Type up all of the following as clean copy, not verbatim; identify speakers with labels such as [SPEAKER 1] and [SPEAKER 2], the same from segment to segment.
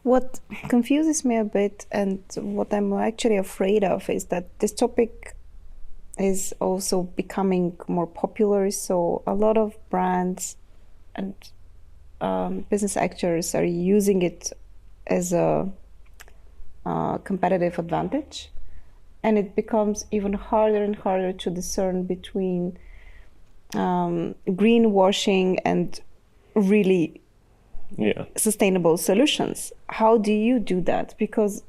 [SPEAKER 1] What confuses me a bit, and what I'm actually afraid of, is that this topic is also becoming more popular. So a lot of brands and business actors are using it as a competitive advantage, and it becomes even harder and harder to discern between greenwashing and really sustainable solutions. How do you do that? Because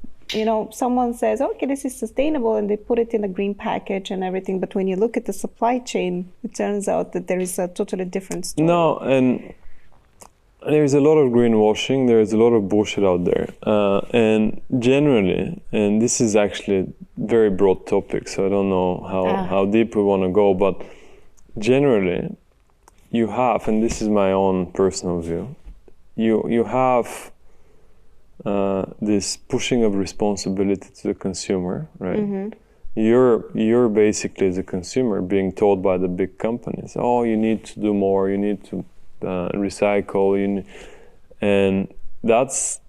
[SPEAKER 1] someone says, okay, this is sustainable, and they put it in a green package and everything, but when you look at the supply chain, it turns out that there is a totally different story.
[SPEAKER 2] No, and there's a lot of greenwashing, there's a lot of bullshit out there. And generally, and this is actually a very broad topic, so I don't know how deep we want to go, but generally, you have, and this is my own personal view, you have this pushing of responsibility to the consumer, right? Mm-hmm. You're basically, as a consumer, being told by the big companies, oh, you need to do more, you need to recycle, and that's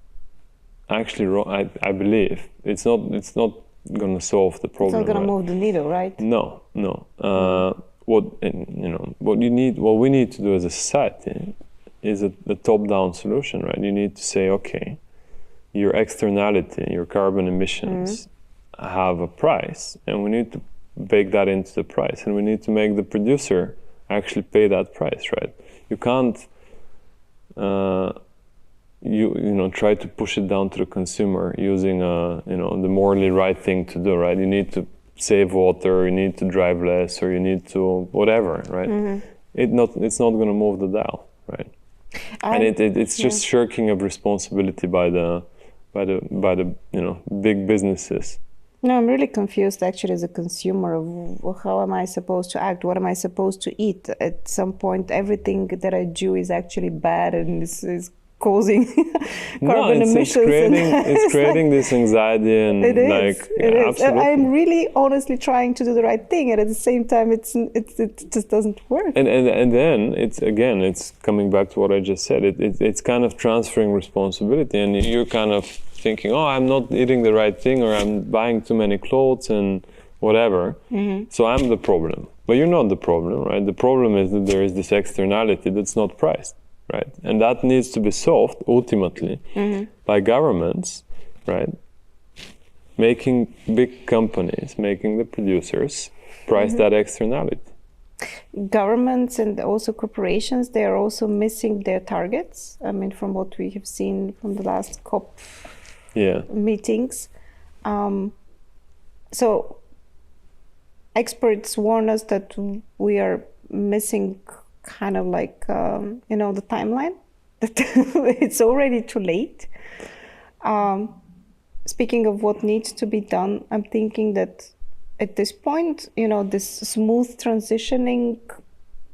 [SPEAKER 2] actually wrong. I believe it's not going to solve the problem.
[SPEAKER 1] It's not going to move the needle, right?
[SPEAKER 2] No. What we need to do as a society is a top-down solution, right? You need to say, okay, your externality, your carbon emissions have a price, and we need to bake that into the price, and we need to make the producer actually pay that price, right? You can't try to push it down to the consumer using the morally right thing to do, right? You need to save water, you need to drive less, or you need to whatever, right? Mm-hmm. It's not going to move the dial, right? And it's just shirking of responsibility by the big businesses.
[SPEAKER 1] No, I'm really confused actually as a consumer of how am I supposed to act? What am I supposed to eat? At some point, everything that I do is actually bad, and is causing carbon emissions.
[SPEAKER 2] It's creating this anxiety, and
[SPEAKER 1] it is.
[SPEAKER 2] Absolutely.
[SPEAKER 1] I'm really honestly trying to do the right thing, and at the same time, it just doesn't work.
[SPEAKER 2] And then it's coming back to what I just said. It's kind of transferring responsibility, and you're kind of thinking, oh, I'm not eating the right thing, or I'm buying too many clothes and whatever. Mm-hmm. So I'm the problem. But you're not the problem, right? The problem is that there is this externality that's not priced, right? And that needs to be solved ultimately by governments, right? Making big companies, making the producers price that externality.
[SPEAKER 1] Governments and also corporations, they are also missing their targets. I mean, from what we have seen from the last COP meetings. So experts warn us that we are missing kind of like, the timeline, that it's already too late. Speaking of what needs to be done, I'm thinking that at this point, this smooth transitioning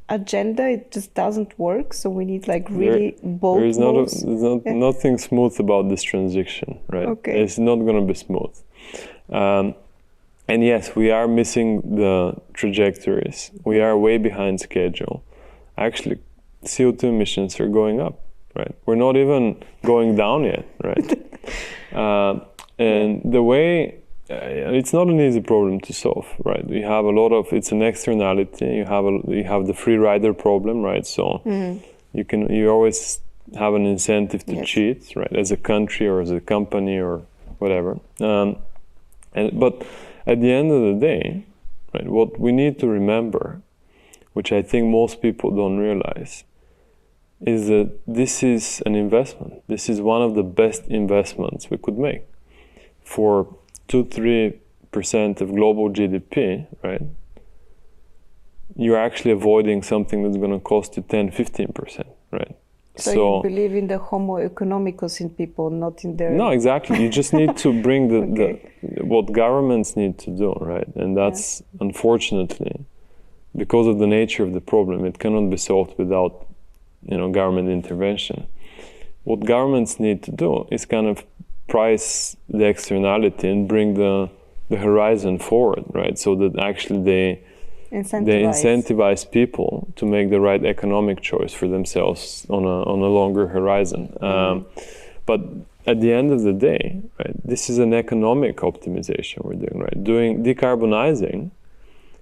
[SPEAKER 1] agenda, it just doesn't work. So we need like really bold moves.
[SPEAKER 2] There's nothing smooth about this transition, right?
[SPEAKER 1] Okay.
[SPEAKER 2] It's not going to be smooth. And yes, we are missing the trajectories. We are way behind schedule. Actually, CO2 emissions are going up, right? We're not even going down yet, right? And the way, it's not an easy problem to solve, right? You have it's an externality. You have the free rider problem, right? So you always have an incentive to cheat, right? As a country or as a company or whatever. But at the end of the day, right, what we need to remember, which I think most people don't realize, is that this is an investment. This is one of the best investments we could make. For 2-3% of global GDP, right, you're actually avoiding something that's going to cost you 10-15%, right?
[SPEAKER 1] So you believe in the homo economicus in people, not in their...
[SPEAKER 2] No, exactly. You just need to bring what governments need to do, right? And that's, unfortunately, because of the nature of the problem, it cannot be solved without, government intervention. What governments need to do is kind of price the externality and bring the horizon forward, right? So that actually they incentivize people to make the right economic choice for themselves on a longer horizon. But at the end of the day, right, this is an economic optimization we're doing, right? Decarbonizing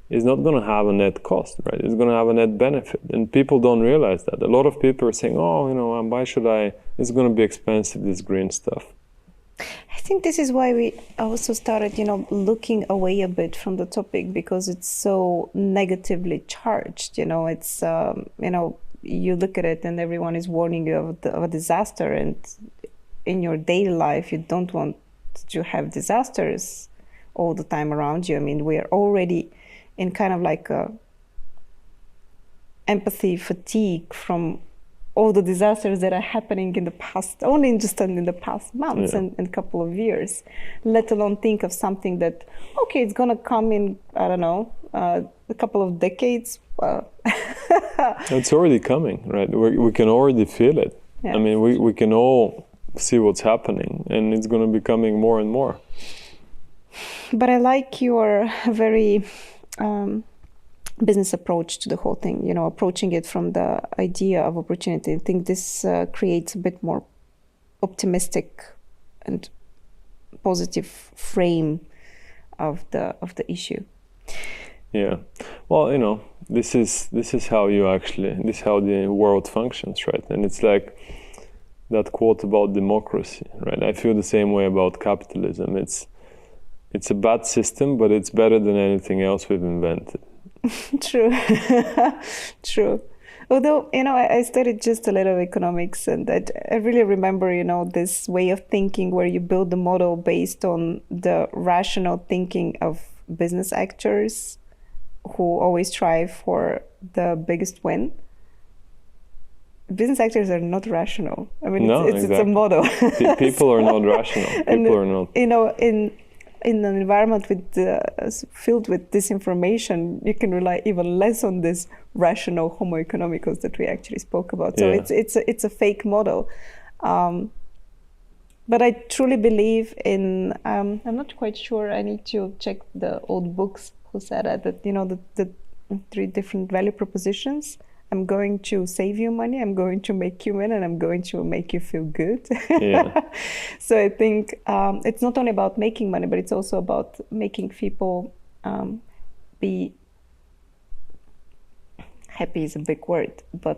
[SPEAKER 2] is not going to have a net cost, right? It's going to have a net benefit. And people don't realize that. A lot of people are saying, oh, why should I? It's going to be expensive, this green stuff.
[SPEAKER 1] I think this is why we also started, looking away a bit from the topic, because it's so negatively charged. It's, you look at it and everyone is warning you of a disaster. And in your daily life, you don't want to have disasters all the time around you. I mean, we are already in kind of like a empathy fatigue from all the disasters that are happening in the past, only just in the past months and couple of years, let alone think of something that, okay, it's going to come in, I don't know, a couple of decades.
[SPEAKER 2] It's already coming, right? We can already feel it. Yeah. I mean, we can all see what's happening, and it's going to be coming more and more.
[SPEAKER 1] But I like your very business approach to the whole thing, approaching it from the idea of opportunity. I think this creates a bit more optimistic and positive frame of the issue.
[SPEAKER 2] Yeah, well, this is how this is how the world functions, right? And it's like that quote about democracy, right? I feel the same way about capitalism. It's a bad system, but it's better than anything else we've invented.
[SPEAKER 1] True. True. Although, I studied just a little economics, and I really remember, this way of thinking where you build the model based on the rational thinking of business actors who always strive for the biggest win. Business actors are not rational. I mean, it's a model.
[SPEAKER 2] People are not rational. People are not.
[SPEAKER 1] In an environment filled with disinformation, you can rely even less on this rational homo economicus that we actually spoke about. So it's a fake model. But I truly believe in, I'm not quite sure, I need to check the old books who said that the 3 different value propositions. I'm going to save you money, I'm going to make you win, and I'm going to make you feel good. Yeah. So I think it's not only about making money, but it's also about making people be happy is a big word, but